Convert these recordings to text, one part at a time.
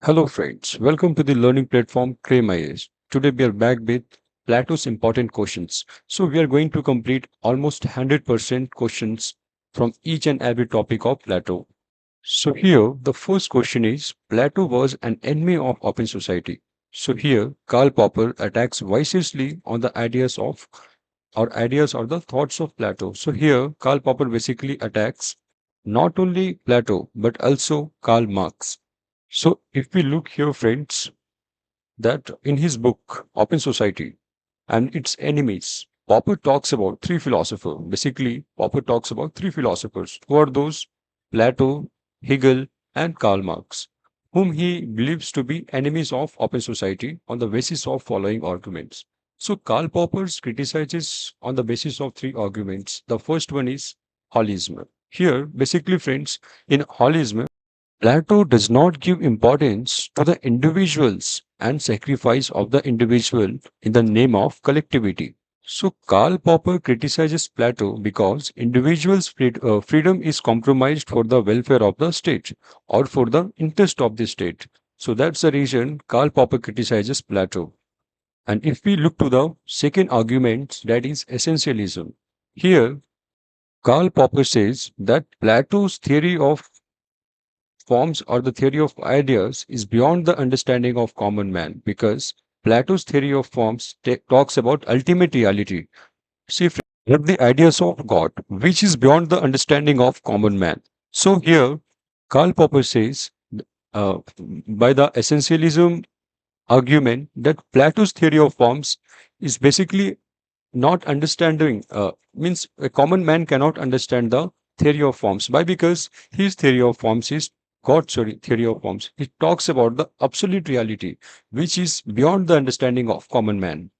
Hello, friends. Welcome to the learning platform Claim IAS. Today, we are back with Plato's important questions. So, we are going to complete almost 100% questions from each and every topic of Plato. So, here, the first question is Plato was an enemy of open society. So, here, Karl Popper attacks viciously on the ideas or the thoughts of Plato. So, here, Karl Popper basically attacks not only Plato but also Karl Marx. So, if we look here, friends, that in his book, Open Society and its enemies, Popper talks about three philosophers. Basically, Popper talks about three philosophers. Who are those? Plato, Hegel, and Karl Marx, whom he believes to be enemies of open society on the basis of following arguments. So, Karl Popper criticizes on the basis of three arguments. The first one is holism. Here, basically, friends, in holism, Plato does not give importance to the individuals and sacrifice of the individual in the name of collectivity. So Karl Popper criticizes Plato because individuals' freedom is compromised for the welfare of the state or for the interest of the state. So that's the reason Karl Popper criticizes Plato. And if we look to the second argument, that is essentialism. Here, Karl Popper says that Plato's theory of forms or the theory of ideas is beyond the understanding of common man because Plato's theory of forms talks about ultimate reality. See, friends, the ideas of God, which is beyond the understanding of common man. So here, Karl Popper says, by the essentialism argument, that Plato's theory of forms is basically not understanding, means a common man cannot understand the theory of forms. Why? Because his theory of forms is theory of forms. It talks about the absolute reality, which is beyond the understanding of common man.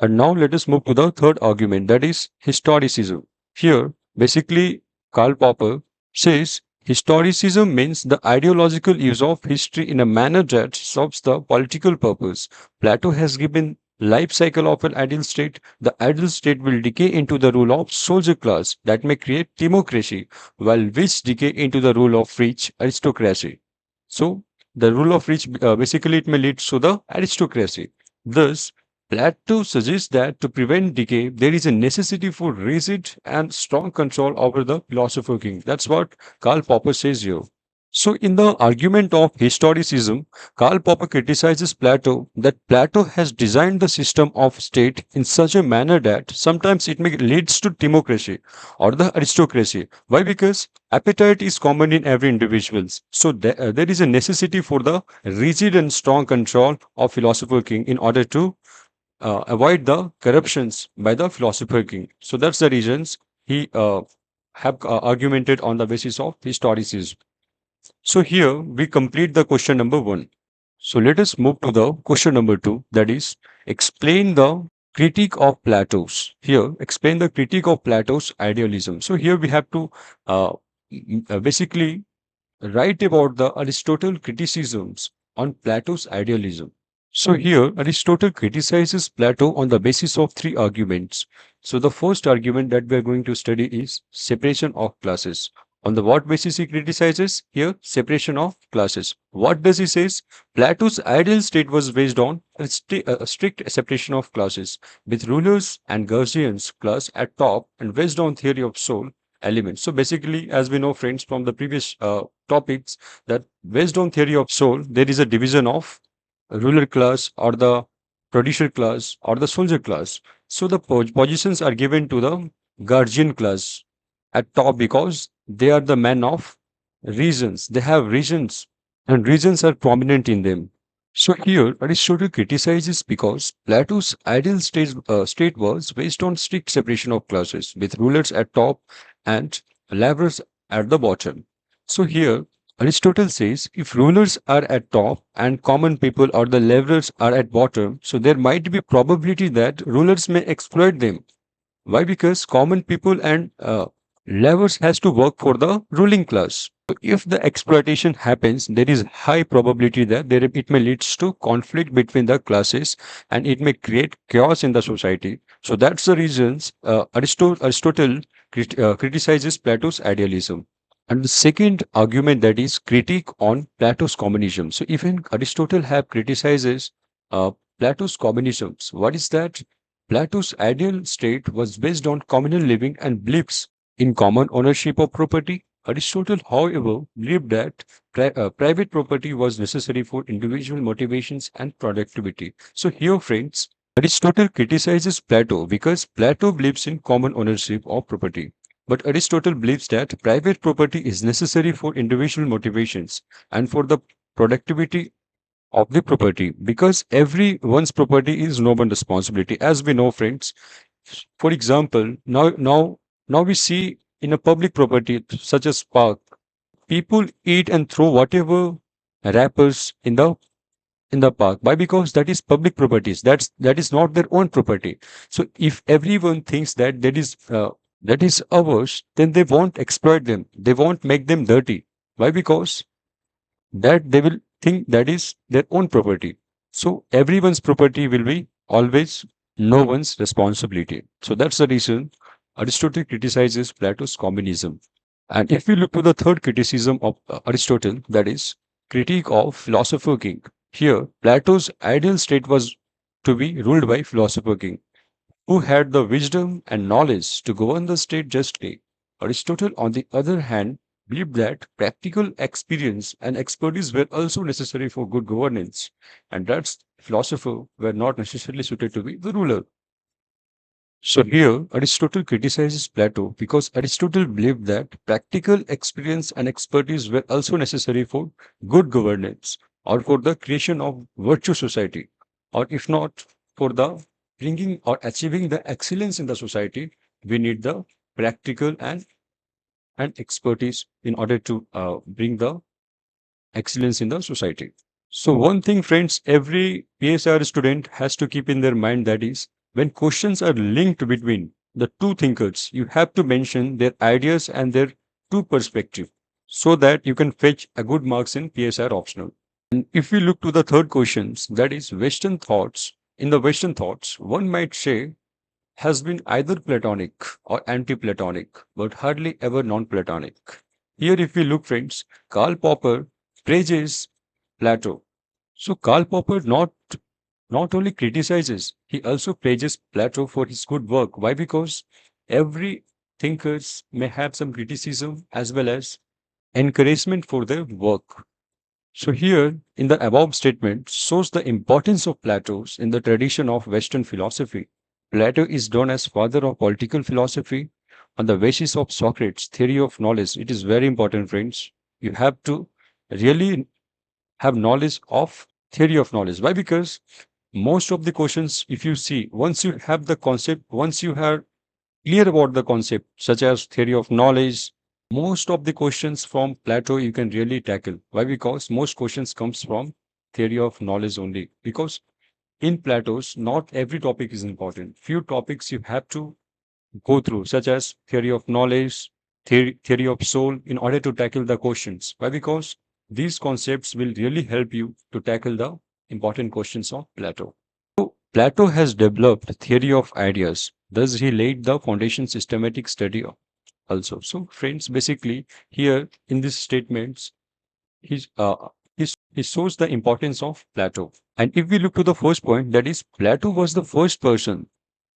And now let us move to the third argument, that is historicism. Here, basically, Karl Popper says historicism means the ideological use of history in a manner that serves the political purpose. Plato has given life cycle of an ideal state. The ideal state will decay into the rule of soldier class that may create democracy, while which decay into the rule of rich aristocracy. So the rule of rich basically it may lead to the aristocracy. Thus, Plato suggests that to prevent decay, there is a necessity for rigid and strong control over the philosopher king. That's what Karl Popper says here. So, in the argument of historicism, Karl Popper criticizes Plato that Plato has designed the system of state in such a manner that sometimes it may leads to democracy or the aristocracy. Why? Because appetite is common in every individual. So, there is a necessity for the rigid and strong control of philosopher king in order to avoid the corruptions by the philosopher king. So that's the reasons he have argumented on the basis of historicism. So here we complete the question number one. So let us move to the question number two, that is explain the critique of Plato's. Here, explain the critique of Plato's idealism. So here we have to basically write about the Aristotle criticisms on Plato's idealism. So here Aristotle criticizes Plato on the basis of three arguments. So the first argument that we are going to study is separation of classes. On the what basis he criticizes? Here, separation of classes. What does he says? Plato's ideal state was based on a strict separation of classes, with rulers and guardians class at top and based on theory of soul elements. So basically, as we know, friends, from the previous topics, that based on theory of soul, there is a division of ruler class or the producer class or the soldier class. So the positions are given to the guardian class at top because they are the men of reasons. They have reasons and reasons are prominent in them. So here Aristotle criticizes because Plato's ideal state was based on strict separation of classes with rulers at top and laborers at the bottom. So here Aristotle says if rulers are at top and common people or the laborers are at bottom, so there might be probability that rulers may exploit them. Why? Because common people and laborers has to work for the ruling class. So if the exploitation happens, there is high probability that it may leads to conflict between the classes and it may create chaos in the society. So that's the reasons Aristotle criticizes Plato's idealism. And the second argument, that is critique on Plato's communism. So even Aristotle have criticizes uh, Plato's communisms. What is that? Plato's ideal state was based on communal living and beliefs in common ownership of property. Aristotle, however, believed that private property was necessary for individual motivations and productivity. So here, friends, Aristotle criticizes Plato because Plato believes in common ownership of property. But Aristotle believes that private property is necessary for individual motivations and for the productivity of the property, because everyone's property is no one's responsibility. As we know, friends, for example, now we see in a public property such as park, people eat and throw whatever wrappers in the park. Why? Because that is public properties. That is not their own property. So if everyone thinks that that is ours, then they won't exploit them. They won't make them dirty. Why? Because that they will think that is their own property. So everyone's property will be always no one's responsibility. So that's the reason Aristotle criticizes Plato's communism. And if we look to the third criticism of Aristotle, that is critique of philosopher king. Here, Plato's ideal state was to be ruled by philosopher king, who had the wisdom and knowledge to govern the state justly. Aristotle, on the other hand, believed that practical experience and expertise were also necessary for good governance, and that philosophers were not necessarily suited to be the ruler. So here, Aristotle criticizes Plato because Aristotle believed that practical experience and expertise were also necessary for good governance or for the creation of virtue society, or if not for the bringing or achieving the excellence in the society, we need the practical and expertise in order to bring the excellence in the society. So one thing, friends, every PSR student has to keep in their mind, that is, when questions are linked between the two thinkers, you have to mention their ideas and their two perspective so that you can fetch a good marks in PSR optional. And if we look to the third questions, that is Western thoughts. In the Western thoughts, one might say has been either Platonic or anti-Platonic, but hardly ever non-Platonic. Here, if we look, friends, Karl Popper praises Plato. So Karl Popper not only criticizes, he also praises Plato for his good work. Why? Because every thinkers may have some criticism as well as encouragement for their work. So here, in the above statement, shows the importance of Plato's in the tradition of Western philosophy. Plato is known as father of political philosophy on the basis of Socrates' theory of knowledge. It is very important, friends. You have to really have knowledge of theory of knowledge. Why? Because most of the questions, if you see, once you have the concept, once you have clear about the concept, such as theory of knowledge, most of the questions from Plato you can really tackle. Why? Because most questions comes from theory of knowledge only. Because in Plato's, not every topic is important. Few topics you have to go through, such as theory of knowledge, theory of soul, in order to tackle the questions. Why? Because these concepts will really help you to tackle the important questions of Plato. So Plato has developed theory of ideas. Thus, he laid the foundation systematic study also. So, friends, basically here in these statements, he's, he shows the importance of Plato. And if we look to the first point, that is, Plato was the first person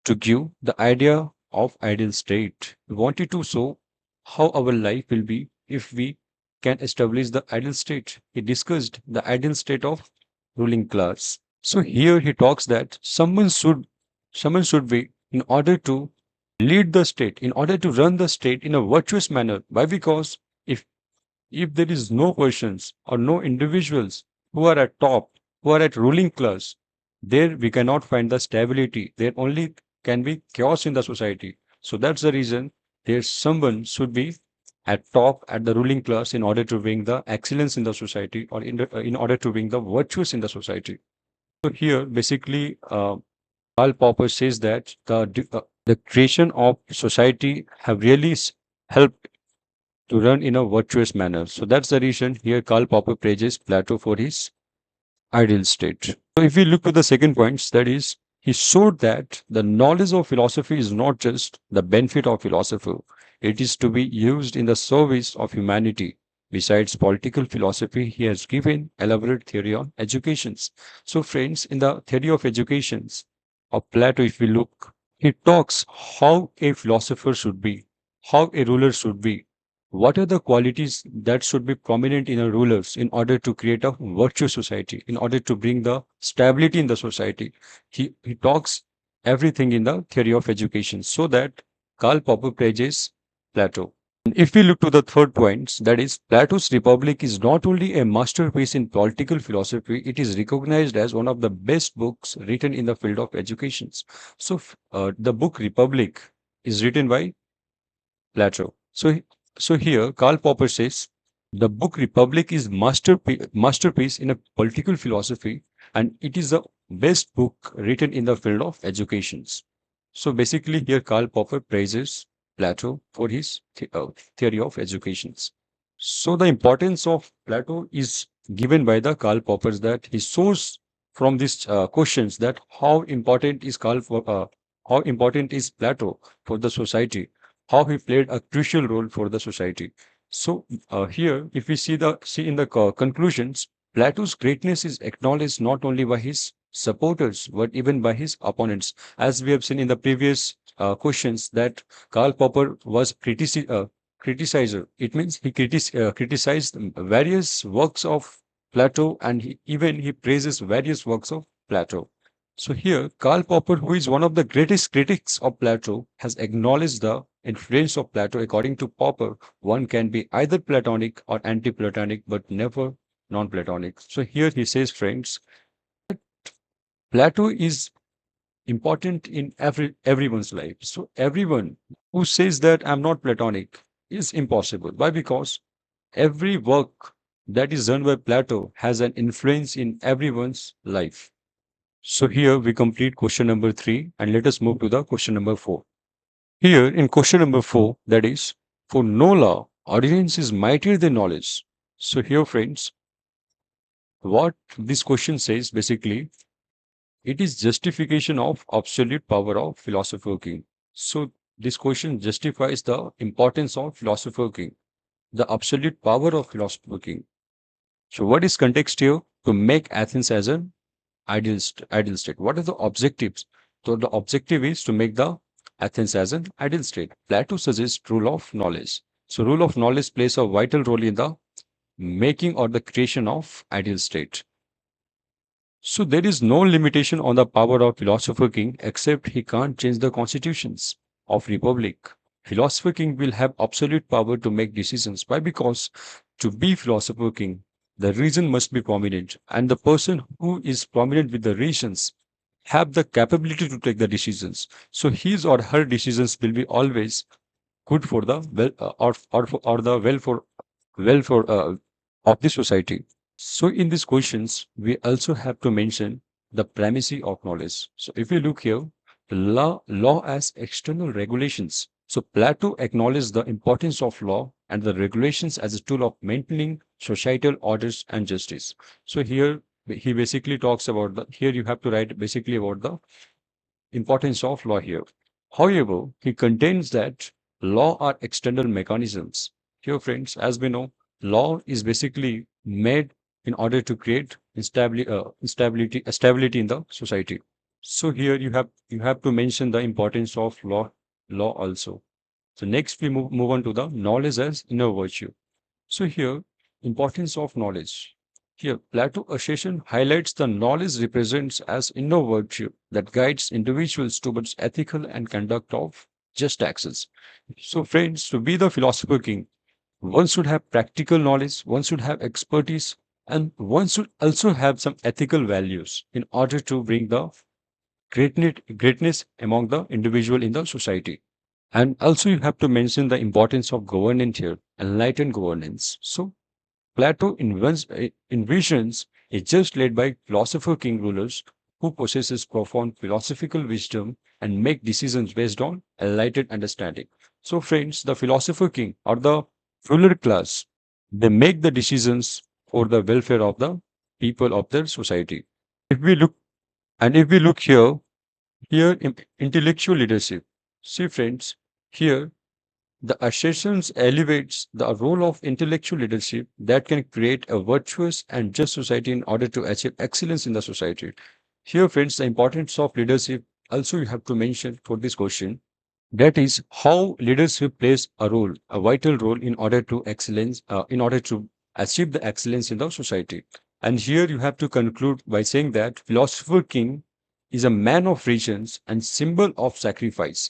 to give the idea of ideal state. We wanted to show how our life will be if we can establish the ideal state. He discussed the ideal state of ruling class. So here he talks that someone should be, in order to lead the state, in order to run the state in a virtuous manner. Why? Because if if there is no persons or no individuals who are at top, who are at ruling class, there we cannot find the stability. There only can be chaos in the society. So that's the reason there's someone should be at top at the ruling class in order to bring the excellence in the society, or in order to bring the virtues in the society. So here, basically, Karl Popper says that the creation of society have really helped to run in a virtuous manner. So that's the reason here Karl Popper praises Plato for his ideal state. So if we look to the second point, that is, he showed that the knowledge of philosophy is not just the benefit of philosopher. It is to be used in the service of humanity. Besides political philosophy, he has given elaborate theory on educations. So, friends, in the theory of educations of Plato, if we look, he talks how a philosopher should be, how a ruler should be, what are the qualities that should be prominent in a rulers in order to create a virtuous society, in order to bring the stability in the society. He talks everything in the theory of education so that Karl Popper praises Plato. And if we look to the third point, that is, Plato's Republic is not only a masterpiece in political philosophy, it is recognized as one of the best books written in the field of education. So, the book Republic is written by Plato. So here, Karl Popper says the book Republic is masterpiece in a political philosophy, and it is the best book written in the field of educations. So basically, here Karl Popper praises Plato for his theory of educations. So the importance of Plato is given by the Karl Poppers that he source from these questions that how important is Plato for the society, how he played a crucial role for the society. So here, if we see in the conclusions, Plato's greatness is acknowledged not only by his supporters but even by his opponents, as we have seen in the previous questions that Karl Popper was criticizer. It means he criticized various works of Plato, and even he praises various works of Plato. So here, Karl Popper, who is one of the greatest critics of Plato, has acknowledged the influence of Plato. According to Popper, one can be either Platonic or anti-Platonic, but never non-Platonic. So here he says, friends, Plato is important in everyone's life. So everyone who says that I'm not Platonic is impossible. Why? Because every work that is done by Plato has an influence in everyone's life. So here we complete question number 3 and let us move to the question number 4. Here in question number 4, that is, for no law, ordinance is mightier than knowledge. So here, friends, what this question says basically, it is justification of absolute power of philosopher king. So this question justifies the importance of philosopher king, the absolute power of philosopher king. So what is context here? To make Athens as an ideal state. What are the objectives? So the objective is to make the Athens as an ideal state. Plato suggests rule of knowledge. So rule of knowledge plays a vital role in the making or the creation of ideal state. So there is no limitation on the power of philosopher king except he can't change the constitutions of republic. Philosopher king will have absolute power to make decisions. Why? Because to be philosopher king, the reason must be prominent, and the person who is prominent with the reasons have the capability to take the decisions. So his or her decisions will be always good for the or the well for of the society. So in these questions, we also have to mention the primacy of knowledge. So if we look here, the law as external regulations. So Plato acknowledged the importance of law and the regulations as a tool of maintaining societal orders and justice. So here he basically talks about the here you have to write basically about the importance of law here. However, he contains that law are external mechanisms. Here, friends, as we know, law is basically made in order to create stability in the society. So here you have to mention the importance of law also. So next we move on to the knowledge as inner virtue. So here, importance of knowledge. Here, Plato assertion highlights the knowledge represents as inner virtue that guides individuals towards ethical and conduct of just actions. So, friends, to be the philosopher king, one should have practical knowledge, one should have expertise, and one should also have some ethical values in order to bring the greatness among the individual in the society. And also, you have to mention the importance of governance here, enlightened governance. So, Plato envisions a just led by philosopher king rulers who possesses profound philosophical wisdom and make decisions based on enlightened understanding. So, friends, the philosopher king or the ruler class, they make the decisions for the welfare of the people of their society. If we look if we look here, intellectual leadership. See, friends, here The assertions elevates the role of intellectual leadership that can create a virtuous and just society in order to achieve excellence in the society. Here, friends, the importance of leadership also you have to mention for this question. That is how leadership plays a role, a vital role in order to excellence, in order to achieve the excellence in the society. And here you have to conclude by saying that philosopher king is a man of reasons and symbol of sacrifice.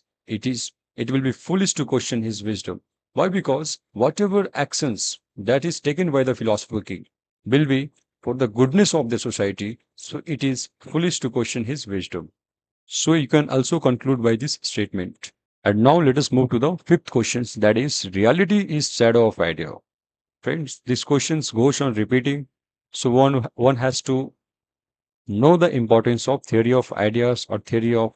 It will be foolish to question his wisdom. Why? Because whatever actions that is taken by the philosopher king will be for the goodness of the society. So it is foolish to question his wisdom. So you can also conclude by this statement. And now let us move to the fifth question, that is reality is shadow of idea. Friends, this question goes on repeating. So one has to know the importance of theory of ideas or theory of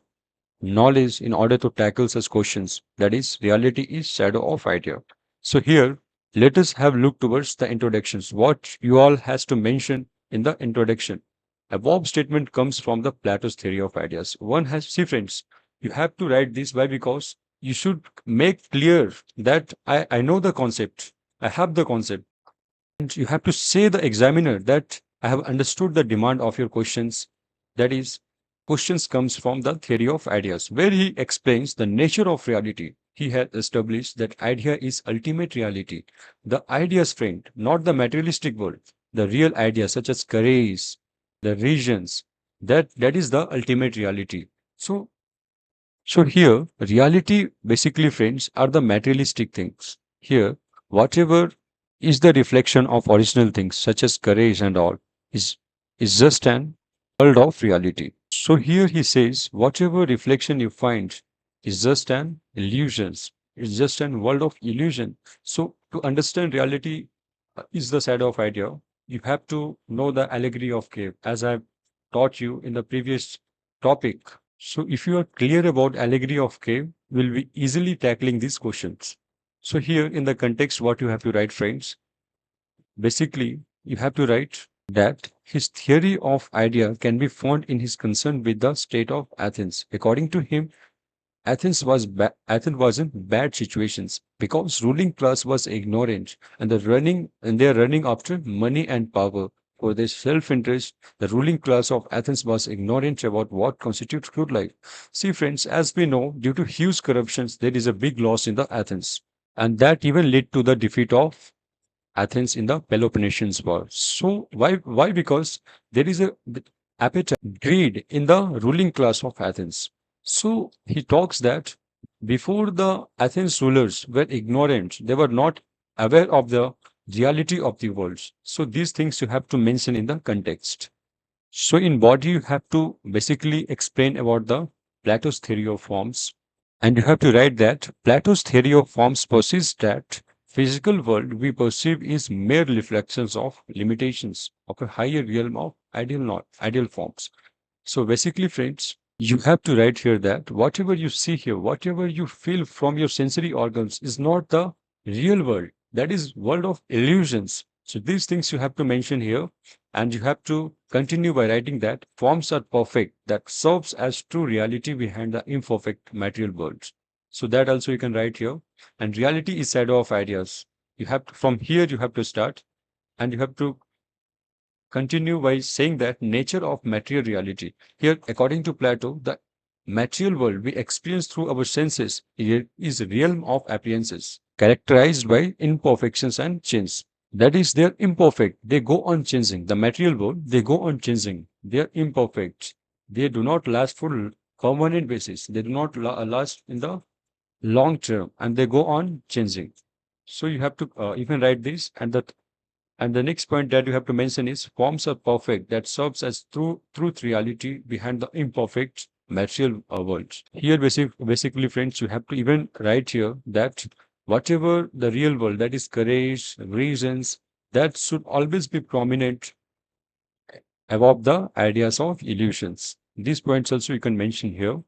knowledge in order to tackle such questions. That is, reality is shadow of idea. So here, let us have look towards the introductions. What you all has to mention in the introduction. Above statement comes from the Plato's theory of ideas. One has, see friends, you have to write this. Why? Because you should make clear that I know the concept. I have the concept. And you have to say the examiner that I have understood the demand of your questions. That is, questions comes from the theory of ideas, where he explains the nature of reality. He has established that idea is ultimate reality. The ideas, friend, not the materialistic world. The real ideas such as courage, the regions, that is the ultimate reality. So so here, reality basically, friends, are the materialistic things. Here, whatever is the reflection of original things, such as courage and all, is is just an world of reality. So here he says, whatever reflection you find is just an illusions. It's just an world of illusion. So to understand reality is the side of idea. You have to know the allegory of cave, as I've taught you in the previous topic. So if you are clear about allegory of cave, we'll be easily tackling these questions. So here in the context, what you have to write, friends, basically you have to write that his theory of idea can be found in his concern with the state of Athens. According to him, Athens was in bad situations because ruling class was ignorant and they are running after money and power. For their self-interest, the ruling class of Athens was ignorant about what constitutes good life. See, friends, as we know, due to huge corruptions, there is a big loss in the Athens, and that even led to the defeat of Athens in the Peloponnesian War. So why? Because there is a appetite, greed in the ruling class of Athens. So he talks that before the Athens rulers were ignorant, they were not aware of the reality of the world. So these things you have to mention in the context. So in body you have to basically explain about the Plato's theory of forms, and you have to write that Plato's theory of forms persists that physical world we perceive is mere reflections of limitations of a higher realm of ideal forms. So basically, friends, you have to write here that whatever you see here, whatever you feel from your sensory organs is not the real world. That is world of illusions. So these things you have to mention here, and you have to continue by writing that forms are perfect, that serves as true reality behind the imperfect material world. So that also you can write here. And reality is shadow of ideas. You have to, from here you have to start, and you have to continue by saying that nature of material reality. Here, according to Plato, the material world we experience through our senses is a realm of appearances, characterized by imperfections and change. That is, they're imperfect. They go on changing. The material world, they go on changing. They're imperfect. They do not last for permanent basis. They do not last in the long term, and they go on changing. So you have to even write this, and the next point that you have to mention is forms are perfect that serves as truth reality behind the imperfect material world. Here, basically, friends, you have to even write here that whatever the real world, that is courage, reasons, that should always be prominent above the ideas of illusions. These points also you can mention here.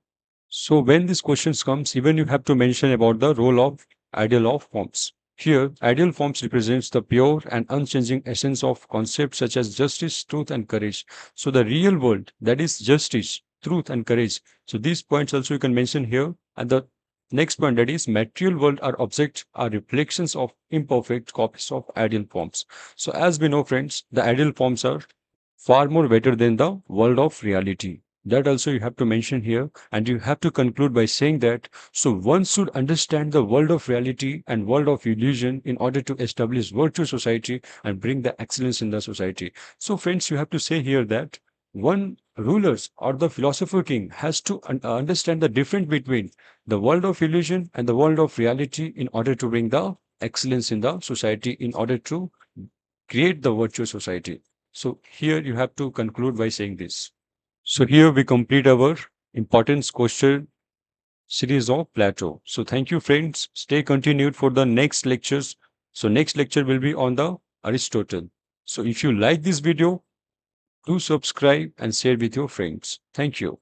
So when these questions comes, even you have to mention about the role of ideal of forms. Here, ideal forms represents the pure and unchanging essence of concepts such as justice, truth, and courage. So the real world, that is justice, truth, and courage. So these points also you can mention here. And Next point, that is material world are objects are reflections of imperfect copies of ideal forms. So as we know, friends, the ideal forms are far more better than the world of reality. That also you have to mention here, and you have to conclude by saying that so one should understand the world of reality and world of illusion in order to establish virtuous society and bring the excellence in the society. So friends, you have to say here that one rulers or the philosopher king has to understand the difference between the world of illusion and the world of reality in order to bring the excellence in the society, in order to create the virtuous society. So here you have to conclude by saying this. So here we complete our importance question series of Plato. So thank you, friends. Stay continued for the next lectures. So next lecture will be on the Aristotle. So if you like this video, do subscribe and share with your friends. Thank you.